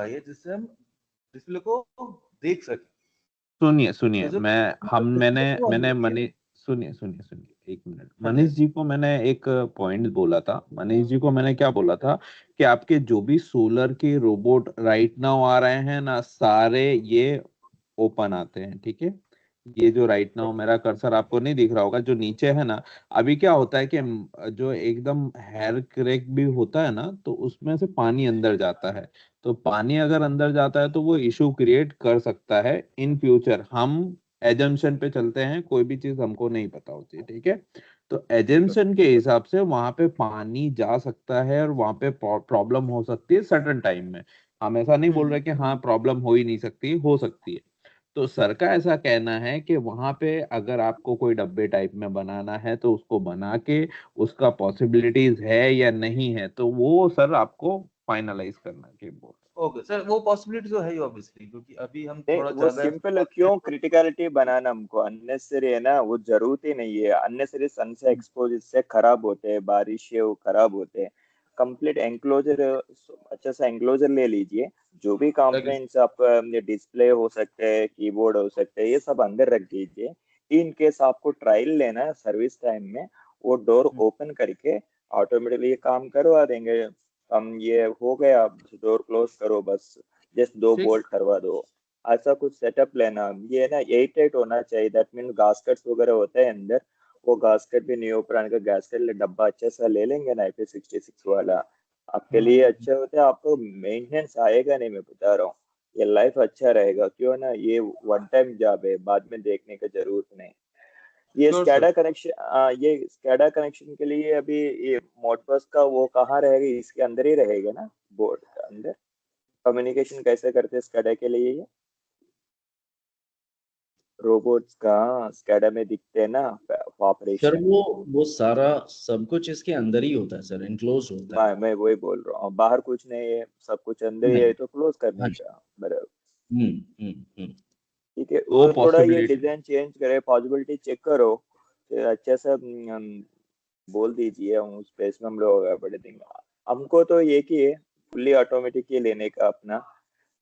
है जिससे हम डिस्प्ले को देख सकें। सुनिए सुनिए, तो जब मैं हम मैंने डिस्प्ले को मैंने अंदर की, मनीष, सुनिए सुनिए सुनिए एक मिनट, हाँ जी, मनीष जी को मैंने एक पॉइंट बोला था। मनीष जी को मैंने क्या बोला था कि आपके जो भी सोलर के रोबोट राइट नाउ आ रहे हैं ना, सारे ये ओपन आते हैं, ठीक है। ये जो राइट नाउ मेरा कर्सर आपको नहीं दिख रहा होगा, जो नीचे है ना, अभी क्या होता है कि जो एकदम हेयर क्रैक भी होता है ना, तो उसमें से पानी अंदर जाता है। तो पानी अगर अंदर जाता है तो वो इशू क्रिएट कर सकता है इन फ्यूचर। हम एजम्पशन पे चलते हैं, कोई भी चीज हमको नहीं पता होती है, ठीक है। तो ठीक है, एजम्पशन के हिसाब से वहां पे पानी जा सकता है और वहां पे प्रॉब्लम हो सकती है सर्टेन टाइम में। हम ऐसा नहीं बोल रहे कि हाँ प्रॉब्लम हो ही नहीं सकती, हो सकती है। तो सर का ऐसा कहना है कि वहां पे अगर आपको कोई डब्बे टाइप में बनाना है तो उसको बना के उसका पॉसिबिलिटीज है या नहीं है, तो वो सर आपको फाइनलाइज करना चाहिए बोल। ओके सर, वो पॉसिबिलिटी तो है ही ऑब्वियसली, क्योंकि अभी हम नहीं, थोड़ा वो ज्यादा सिंपल है, क्यों क्रिटिकलिटी बनाना हमको अननेसेसरी है ना, वो जरूरत ही नहीं है। अननेसेसरी सन से एक्सपोज इससे खराब होते हैं, बारिश है वो खराब होते हैं। कंप्लीट एंक्लोजर, अच्छा सा एंक्लोजर ले लीजिए। जो भी कंपोनेंट्स आप, डिस्प्ले हो सकते हैं, कीबोर्ड हो सकते हैं, ये सब अंदर रख दीजिए। इन केस आपको ट्रायल लेना है सर्विस टाइम में, वो डोर ओपन करके ऑटोमेटिकली ये काम करवा देंगे हम। ये हो गया, डोर क्लोज करो बस, जस्ट दो ठीक। बोल्ट करवा दो। ऐसा कुछ सेटअप लेना। ये ना एट एट होना चाहिए, दैट मीन गास्केट्स वगैरह होते हैं अंदर, वो गास्केट भी न्यू पुराने का गास्केट डब्बा अच्छा सा ले लेंगे ना, IP66 वाला। आपके लिए अच्छा होता है, आपको मेंटेनेंस आएगा नहीं, मैं बता रहा हूँ। ये लाइफ अच्छा रहेगा, क्यों ना, ये वन टाइम जॉब है, बाद में देखने का जरूरत नहीं। ये श्योर सर। स्कैडा कनेक्शन, ये स्कैडा कनेक्शन के लिए अभी ये मोडबस का वो कहाँ रहेगा, इसके अंदर ही रहेगा ना, बोर्ड के अंदर। कम्युनिकेशन कैसे करते हैं स्कैडा के लिए, ये रोबोट्स का स्कैडा में दिखते हैं ना सर ऑपरेशन। वो सारा सब कुछ इसके अंदर ही होता है सर, इनक्लोज होता है। मैं वही बोल रहा हूँ, बाहर कुछ नहीं है, सब कुछ अंदर ही है, नहीं। तो क्लोज करने हाँ जी। का बराबर। हम्म। ठीक है, वो वो थोड़ा ये पॉसिबिलिटी, डिजाइन चेंज करे, पॉसिबिलिटी चेक करो, फिर अच्छा सा बोल दीजिए, हम उस पेज में हम लोग आगे बढ़ देंगे। हमको तो ये कि है फुल्ली ऑटोमेटिक ही लेने का अपना,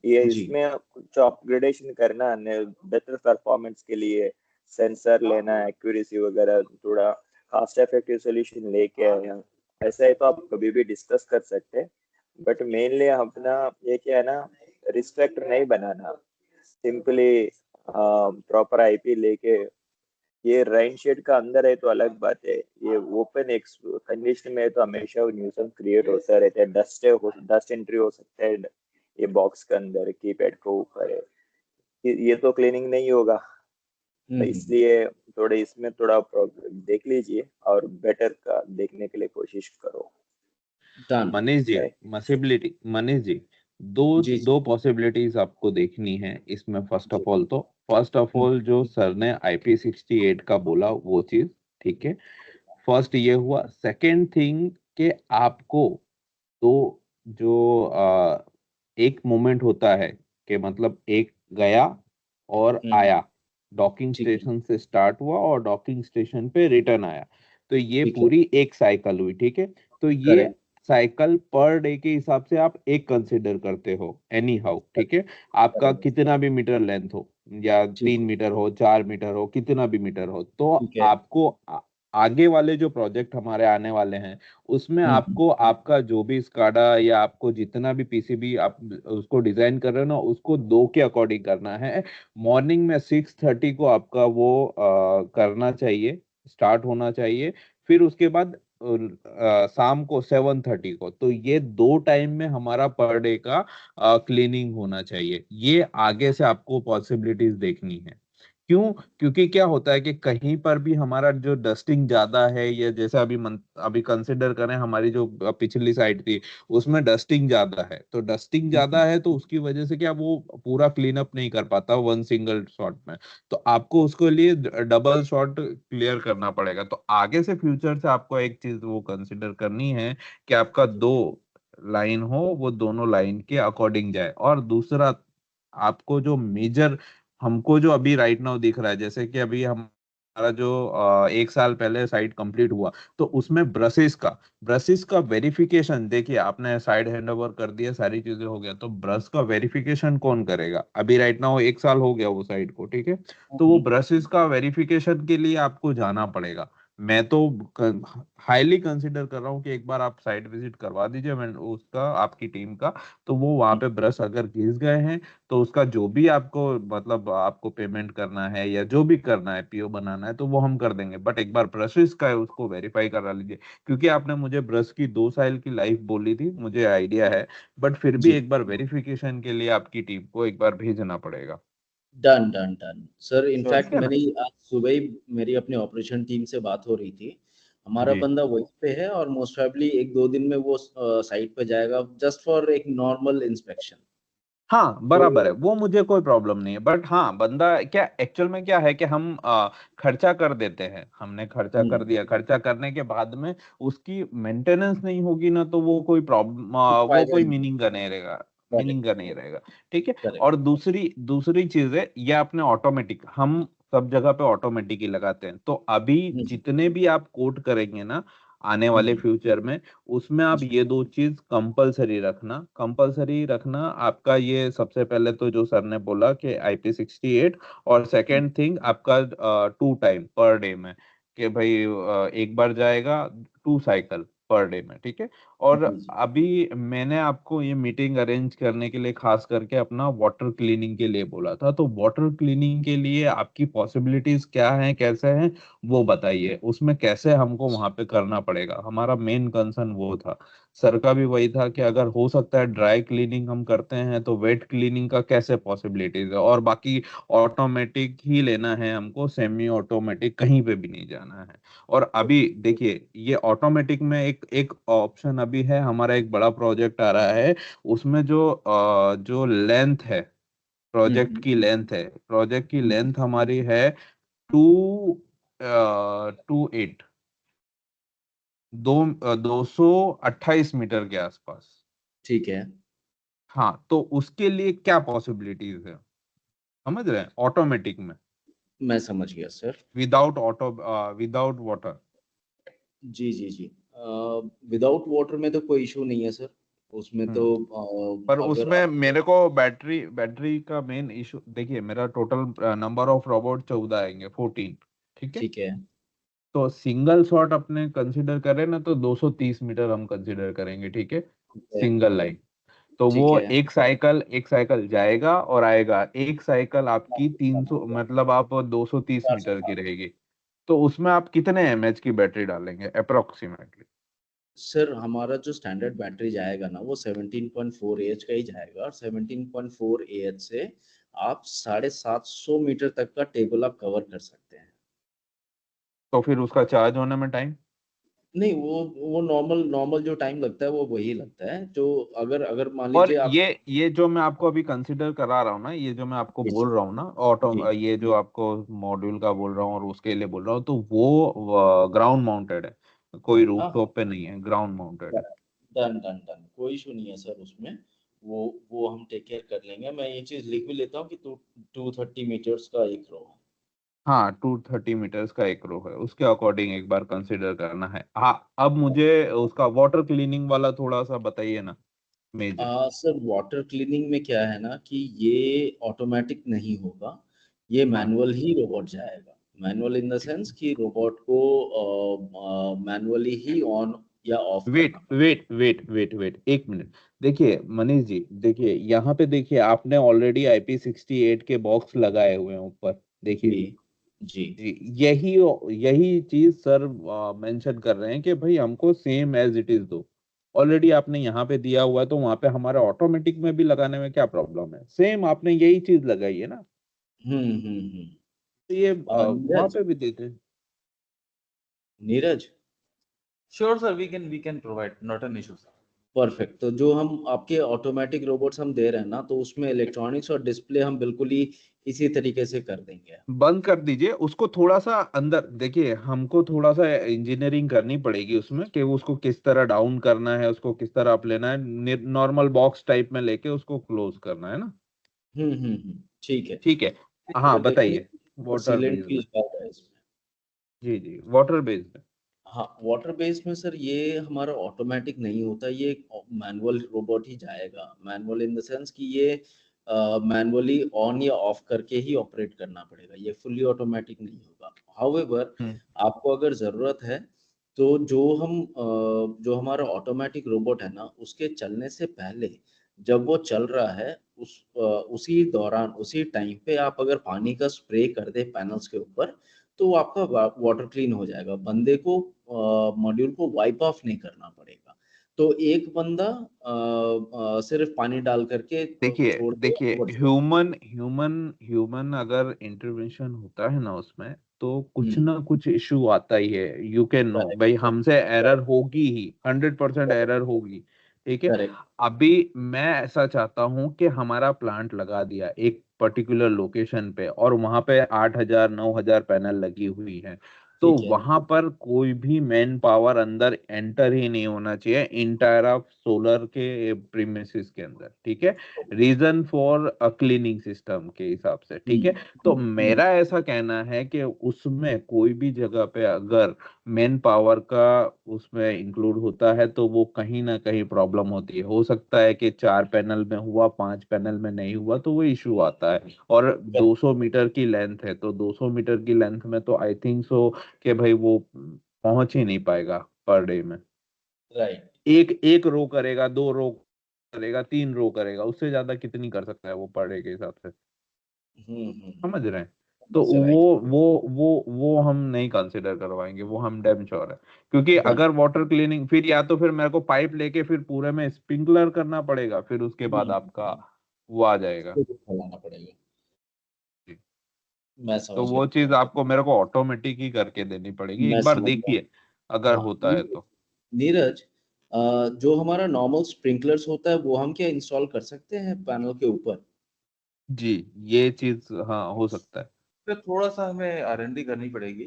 ये जी। इसमें कुछ अपग्रेडेशन करना है बेटर परफॉर्मेंस के लिए। सेंसर लेना, एक्यूरेसी वगैरह, थोड़ा कॉस्ट इफेक्टिव सोल्यूशन लेके आए हैं। ऐसा है तो आप कभी भी डिस्कस कर सकते हैं, बट मेनली अपना ये क्या है ना, रिस्ट्रिक्ट नहीं बनाना, सिंपली प्रॉपर IP लेके। ये रेन शेड का अंदर है तो अलग बात है, ये ओपन कंडीशन में है तो हमेशा न्यूसेंस क्रिएट होता रहता है, डस्ट एंट्री हो सकता है ये बॉक्स के अंदर, कीपैड के ऊपर है, ये तो क्लीनिंग नहीं होगा। तो हम्म। इसलिए थोड़े इसमें थोड़ा देख लीजिए और बेटर का देखने के लिए कोशिश करो। Done. Manish ji, Okay? Possibility, Manish ji, दो जी जी। दो पॉसिबिलिटीज आपको देखनी है इसमें। जी। First of hmm. ऑल जो सर ने IP68 का बोला वो चीज, ठीक है। फर्स्ट ये हुआ। सेकंड थिंग कि आपको तो जो एक मोमेंट होता है कि मतलब एक गया और हम्म। आया, डॉकिंग ठीक है। स्टेशन से स्टार्ट हुआ और डॉकिंग स्टेशन पे रिटर्न आया, तो ये ठीक है। पूरी एक साइकिल हुई, ठीक है। तो ये करेक्ट। साइकिल पर डे के हिसाब से आप एक कंसिडर करते हो एनी हाउ, ठीक है। आपका करेक्ट। कितना भी मीटर लेंथ हो, या ठीक 3 मीटर हो, 4 मीटर हो, कितना भी मीटर हो, तो ठीक है। आपको आगे वाले जो प्रोजेक्ट हमारे आने वाले हैं उसमें हम्म। आपको आपका जो भी स्काडा या आपको जितना भी PCB आप उसको डिजाइन कर रहे हो ना, उसको 2 के अकॉर्डिंग करना है। मॉर्निंग में 6:30 को आपका वो करना चाहिए, स्टार्ट होना चाहिए। फिर उसके बाद शाम को 7:30 को। तो ये 2 टाइम में हमारा पर डे का क्लीनिंग होना चाहिए। ये आगे से आपको पॉसिबिलिटीज देखनी है। क्यों? क्योंकि क्या होता है कि कहीं पर भी हमारा जो डस्टिंग ज्यादा है, या जैसे अभी कंसिडर करें हमारी जो पिछली साइड थी उसमें डस्टिंग ज्यादा है, तो डस्टिंग ज्यादा है तो उसकी वजह से क्या वो पूरा क्लीन अप नहीं कर पाता वन सिंगल शॉट में। तो आपको उसके लिए डबल शॉट क्लियर करना पड़ेगा। तो आगे से फ्यूचर से आपको एक चीज वो कंसिडर करनी है कि आपका 2 लाइन हो, वो दोनों लाइन के अकॉर्डिंग जाए। और दूसरा, आपको जो मेजर हमको जो अभी राइट नाउ दिख रहा है, जैसे कि अभी हम जो 1 साल पहले साइट कंप्लीट हुआ, तो उसमें ब्रशेस का वेरिफिकेशन, देखिए आपने साइड हैंड ओवर कर दिया, सारी चीजें हो गया, तो ब्रश का वेरिफिकेशन कौन करेगा? अभी राइट नाउ 1 साल हो गया वो साइट को, ठीक है। तो वो ब्रशेस का वेरिफिकेशन के लिए आपको जाना पड़ेगा। मैं तो हाईली कंसिडर कर रहा हूँ कि एक बार आप साइट विजिट करवा दीजिए, मैं उसका, आपकी टीम का। तो वो वहां पे ब्रश अगर घिस गए हैं, तो उसका जो भी आपको, मतलब आपको पेमेंट करना है या जो भी करना है, पीओ बनाना है, तो वो हम कर देंगे। बट एक बार ब्रशेस का है उसको वेरीफाई करा लीजिए, क्योंकि आपने मुझे ब्रश की 2 साल की लाइफ बोली थी, मुझे आइडिया है। बट फिर भी जी, एक बार वेरिफिकेशन के लिए आपकी टीम को एक बार भेजना पड़ेगा। Done done done sir. Sure in fact ठीक है सर। ना? मेरी आज सुबह ही मेरी अपने ऑपरेशन टीम से बात हो रही थी। हमारा जी बंदा वहीं पे है और मोस्ट प्रोबेबली 1-2 दिन में वो साइट पे जाएगा जस्ट फॉर एक नॉर्मल इंस्पेक्शन। हाँ, तो बराबर है, वो मुझे कोई प्रॉब्लम नहीं है। बट हाँ, बंदा क्या एक्चुअल में क्या है कि हम खर्चा कर देते हैं, हमने खर्चा कर दिया, खर्चा करने के बाद में उसकी मेंटेनेंस नहीं होगी ना, तो वो कोई प्रॉब्लम, वो फायदा कोई नहीं। मीनिंग का नहीं रहेगा, मीनिंग करेक्ट का नहीं करेक्ट रहेगा। ठीक है। करेक्ट। और दूसरी दूसरी चीज है, ये आपने ऑटोमेटिक, हम सब जगह पे ऑटोमेटिक ही लगाते हैं, तो अभी जितने भी आप कोट करेंगे ना आने वाले फ्यूचर में, उसमें आप जी ये दो चीज कंपलसरी रखना आपका। ये सबसे पहले तो जो सर ने बोला कि IP68, और सेकंड थिंग आपका 2 टाइम पर डे में, कि भाई एक बार जाएगा 2 साइकिल पर डे में, ठीक है। और जी जी। अभी मैंने आपको ये मीटिंग अरेंज करने के लिए खास करके अपना वाटर क्लीनिंग के लिए बोला था, तो वाटर क्लीनिंग के लिए आपकी पॉसिबिलिटीज क्या हैं, कैसे हैं, वो बताइए। उसमें कैसे हमको वहां पे करना पड़ेगा, हमारा मेन कंसर्न वो था। सर का भी वही था कि अगर हो सकता है ड्राई क्लीनिंग हम करते हैं, तो वेट क्लीनिंग का कैसे पॉसिबिलिटीज है, और बाकी ऑटोमेटिक ही लेना है हमको, सेमी ऑटोमेटिक कहीं पे भी नहीं जाना है। और अभी देखिए, ये ऑटोमेटिक में एक एक ऑप्शन अभी है, हमारा एक बड़ा प्रोजेक्ट आ रहा है, उसमें जो लेंथ है, हम्म। प्रोजेक्ट की हम्म, लेंथ हमारी है 228, 228 मीटर के आसपास। ठीक है। हाँ, तो उसके लिए क्या पॉसिबिलिटीज है, समझ रहे हैं, ऑटोमेटिक में, मैं समझ गया सर। Without water. जी जी जी। विदाउट वाटर में तो कोई इशू नहीं है सर। उसमें तो पर अगर उसमें आप मेरे को बैटरी का मेन इशू, देखिए मेरा टोटल नंबर ऑफ रोबोट 14 आएंगे, 14, ठीक है। ठीक है। तो सिंगल शॉट अपने कंसिडर करें ना, तो 230 मीटर हम कंसिडर करेंगे, ठीक है, ठीक है। Single line. तो ठीक वो है। एक साइकिल जाएगा और आएगा, एक साइकिल आपकी 300, मतलब आप 230 400 मीटर की रहेगी। तो उसमें आप कितने एमएच की बैटरी डालेंगे अप्रोक्सीमेटली? सर हमारा जो स्टैंडर्ड बैटरी जाएगा ना वो 17.4 AH का ही जाएगा और 17.4 AH से आप 750 मीटर तक का टेबल आप कवर कर सकते हैं। तो फिर उसका चार्ज होने में टाइम? नहीं, वो नॉर्मल नॉर्मल जो टाइम लगता है वो वही लगता है जो अगर अगर मान और लीजिए आप। ये जो मैं आपको अभी कंसिडर करा रहा हूँ ना, ये जो मैं आपको जी बोल रहा हूँ ना, जी ये जो आपको मॉड्यूल का बोल रहा हूँ और उसके लिए बोल रहा हूँ, तो वो ग्राउंड माउंटेड है, कोई हाँ रूफटॉप पे नहीं है, ग्राउंड माउंटेड है। डन डन डन कोई इशू नहीं है सर उसमें। वो हम टेक केयर कर लेंगे। मैं ये चीज लिख भी लेता हूँ कि 230 मीटर्स का एक रो है। हाँ, 230 मीटर्स का एक रो है, उसके अकॉर्डिंग एक बार कंसिडर करना है। हाँ, अब मुझे उसका वाटर क्लीनिंग वाला थोड़ा सा बताइए ना, मेजर। सर वाटर क्लीनिंग में क्या है ना कि ये ऑटोमेटिक नहीं होगा। ये हाँ, मैनुअल ही रोबोट जाएगा। मैनुअल इन द सेंस कि रोबोट को मैनुअली ही ऑन या ऑफ वेट करना पड़ेगा। Wait wait wait wait, 1 minute. देखिए मनीष जी, देखिए यहाँ पे देखिए, आपने ऑलरेडी IP68 के बॉक्स लगाए हुए हैं ऊपर, देखिए। जी जी। जी, यही यही चीज सर मेंशन कर रहे हैं कि भाई हमको सेम एज इट इज दो। ऑलरेडी आपने यहाँ पे दिया हुआ है, तो वहां पे हमारे ऑटोमेटिक में भी लगाने में क्या प्रॉब्लम है, सेम आपने यही चीज लगाई है ना, हम्म। तो ये वहां नीरज पे भी देते हैं। Neeraj. Sure, sir. We can provide. Not an issue, sir. Perfect. तो जो हम आपके ऑटोमेटिक रोबोट्स हम दे रहे हैं ना तो उसमें इलेक्ट्रॉनिक्स और डिस्प्ले हम बिल्कुल ही इसी तरीके से कर देंगे। बंद कर दीजिए उसको, थोड़ा सा अंदर देखिए, हमको थोड़ा सा इंजीनियरिंग करनी पड़ेगी उसमें, कि उसको किस तरह डाउन करना है, उसको किस तरह अप लेना है, नॉर्मल बॉक्स टाइप में लेके उसको क्लोज करना है ना। ठीक है। ठीक है। हाँ, फिर देखेंगे बताइए, वाटर सीलेंट की प्लीज। ज्यादा है इसमें। जी जी, वाटर बेस्ड। हाँ, वाटर बेस्ड में सर ये हमारा ऑटोमेटिक नहीं होता, ये मैनुअल रोबोट ही जाएगा। मैनुअल इन द सेंस कि ये मैनुअली ऑन या ऑफ करके ही ऑपरेट करना पड़ेगा, ये फुल्ली ऑटोमेटिक नहीं होगा। हाउएवर आपको अगर जरूरत है तो जो हमारा ऑटोमेटिक रोबोट है ना, उसके चलने से पहले जब वो चल रहा है उसी दौरान उसी टाइम पे आप अगर पानी का स्प्रे कर दे पैनल्स के ऊपर, तो वो आपका वाटर क्लीन हो जाएगा। बंदे को मॉड्यूल को वाइप ऑफ नहीं करना पड़ेगा। तो एक बंदा सिर्फ पानी डाल करके देखिए छोड़ दे देखिए, और ह्यूमन ह्यूमन ह्यूमन अगर इंटरवेंशन होता है ना उसमें, तो कुछ हम्म, ना कुछ इशू आता ही है। यू कैन नो करेक्ट भाई, हमसे एरर होगी ही, 100% एरर होगी। ठीक है। करेक्ट। अभी मैं ऐसा चाहता हूं कि हमारा प्लांट लगा दिया एक पर्टिकुलर लोकेशन पे, और वहां पे 8,000 9,000 पैनल लगी हुई है, तो ठीक है। वहां पर कोई भी मैन पावर अंदर एंटर ही नहीं होना चाहिए इंटायर ऑफ सोलर के प्रीमिसेस के अंदर। ठीक है। रीजन फॉर क्लीनिंग सिस्टम के हिसाब से। ठीक है। तो मेरा ऐसा कहना है कि उसमें कोई भी जगह पे अगर मैन पावर का उसमें इंक्लूड होता है, तो वो कहीं ना कहीं प्रॉब्लम होती है। हो सकता है कि 4 पैनल में हुआ, 5 पैनल में नहीं हुआ, तो वो इशू आता है। और 200 मीटर की लेंथ है, तो 200 मीटर की लेंथ में तो आई थिंक सो कि भाई वो पहुंच ही नहीं पाएगा पर डे में। राइट। एक एक रो करेगा, 2 रो करेगा, 3 रो करेगा, उससे ज्यादा कितनी कर सकता है वो पर डे के हिसाब से। समझ रहे हैं? तो समझ राइट। वो हम नहीं कंसिडर करवाएंगे, वो हम डैम श्योर है। क्योंकि अगर वाटर क्लीनिंग, फिर या तो फिर मेरे को पाइप लेके फिर पूरे में स्प्रिंकलर करना पड़ेगा, फिर उसके बाद आपका वो आ जाएगा। चलाना पड़ेगा। जी। मैं तो समझ वो गया। चीज आपको मेरे को ऑटोमेटिक ही करके देनी पड़ेगी, मैं एक बार समझ गया। देखिए अगर हाँ होता है तो। नीरज, जो हमारा नॉर्मल स्प्रिंकलर्स होता है वो हम क्या इंस्टॉल कर सकते हैं पैनल के ऊपर? जी, ये चीज हाँ हो सकता है। फिर थोड़ा सा हमें R&D करनी पड़ेगी।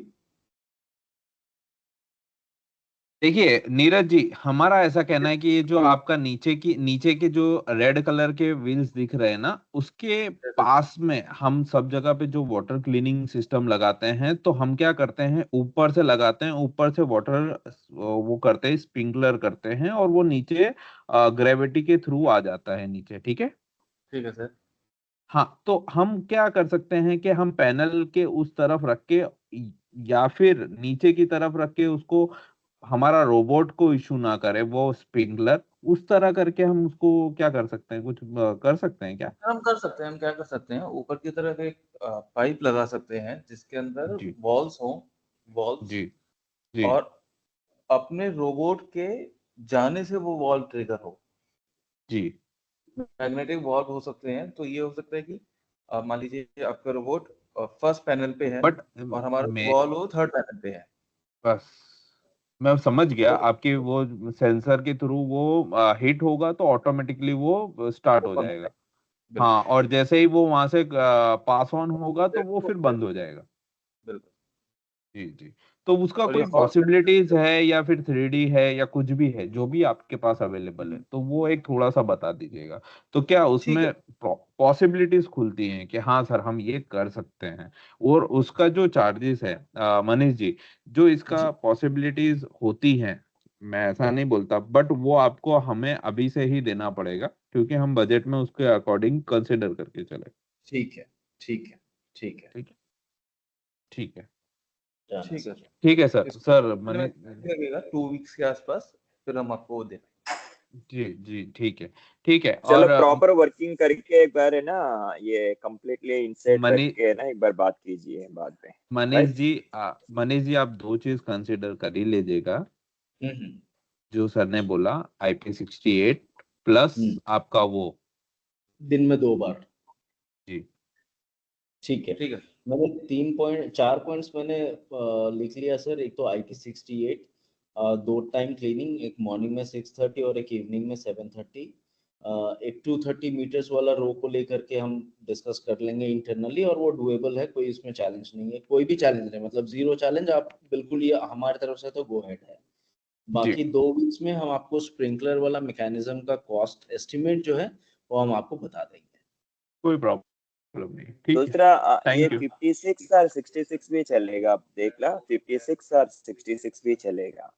देखिए नीरज जी, हमारा ऐसा कहना है कि ये जो आपका नीचे के जो रेड कलर के व्हील्स दिख रहे हैं ना, उसके पास में हम सब जगह पे जो वाटर क्लीनिंग सिस्टम लगाते हैं, तो हम क्या करते हैं, ऊपर से लगाते हैं, ऊपर से वाटर वो करते हैं, स्प्रिंकलर करते हैं, और वो नीचे ग्रेविटी के थ्रू आ जाता है नीचे। ठीक है। ठीक है सर। हाँ, तो हम क्या कर सकते हैं कि हम पैनल के उस तरफ रख के, या फिर नीचे की तरफ रख के उसको, हमारा रोबोट को इशू ना करे वो स्प्रिंकलर, उस तरह करके हम उसको क्या कर सकते हैं, कुछ कर सकते हैं क्या? हम कर सकते हैं, हम क्या कर सकते हैं, ऊपर की तरफ एक पाइप लगा सकते हैं जिसके अंदर जी वॉल्स हों, वॉल्स, जी जी और अपने रोबोट के जाने से वो वॉल ट्रिगर हो। जी। मैग्नेटिक वॉल हो सकते हैं, तो ये हो सकता है कि मान लीजिए आपका रोबोट फर्स्ट पैनल पे है बट और हमारा मैं वॉल वो थर्ड पैनल पे है। बस मैं समझ गया, तो आपके वो सेंसर के थ्रू वो हिट होगा तो ऑटोमेटिकली वो स्टार्ट वो हो बंद हो जाएगा। जाएगा। हाँ, बिल्कुल और जैसे ही वो वहां से पास ऑन होगा तो वो फिर बंद हो जाएगा। बिल्कुल। जी जी। तो उसका और ये कोई हॉट पॉसिबिलिटीज है, या फिर 3D है, या कुछ भी है जो भी आपके पास अवेलेबल है, तो वो एक थोड़ा सा बता दीजिएगा। तो क्या ठीक है। उसमें पॉसिबिलिटीज खुलती हैं कि हाँ सर हम ये कर सकते हैं? और उसका जो चार्जेस है मनीष जी, जो इसका जी पॉसिबिलिटीज होती हैं, मैं ऐसा नहीं बोलता, बट वो आपको हमें अभी से ही देना पड़ेगा, क्योंकि हम बजट में उसके अकॉर्डिंग कंसिडर करके चले। ठीक है। ठीक है। ठीक है। ठीक है। ठीक है। डन है ठीक है सर। सर। ठीक है सर। इसको सर करने में मनीष time लगेगा 2 वीक्स के आसपास, फिर हम आपको वो दें। जी जी, ठीक है। ठीक है। चलो और प्रॉपर वर्किंग करके एक बार है ना, ये कम्प्लीटली इंसेट रख मनी के ना एक बार बात कीजिए बाद में। मनीष राइट। जी, मनीष जी, आप 2 चीज कंसिडर कर ही लीजिएगा, हम्म। जो सर ने बोला, IP68 प्लस हम्म। आपका वो। दिन में 2 बार। जी ठीक है। ठीक है। मैंने 4 पॉइंट्स मैंने लिख लिया सर। एक तो IP68, 2 टाइम क्लीनिंग, एक मॉर्निंग में 6:30 और एक इवनिंग में 7:30। एक 230 मीटर्स वाला रो को लेकर के हम डिस्कस कर लेंगे इंटरनली, और वो डुएबल है, कोई इसमें चैलेंज नहीं है, कोई भी चैलेंज नहीं, मतलब जीरो चैलेंज। आप बिल्कुल, ये हमारी तरफ से तो गो हेड है। जी, बाकी 2 वीक्स में हम आपको स्प्रिंकलर वाला मैकेनिज्म का कॉस्ट एस्टिमेट जो है वो हम आपको बता देंगे। कोई प्रॉब्लम प्रॉब्लम नहीं, ठीक है, दूसरा ये थैंक यू। 56 और 66 भी चलेगा, आप देख ला 56 और 66 भी चलेगा,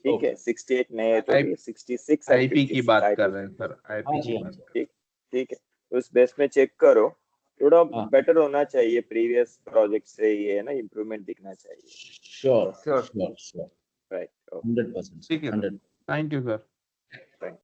ठीक है। 68 नहीं है तो भी 66 और आईपी की 56 बात आईपी कर रहे हैं सर, हाँ आईपी जी, की हाँ बात। जी। ठीक है, उस बेस में चेक करो, थोड़ा हाँ। बेटर होना चाहिए प्रीवियस प्रोजेक्ट से, ये है ना, इम्प्रूवमेंट दिखना चाहिए। Sure Sure. Sure sure, right. 100%, ठीक है। 100। Thank you sir.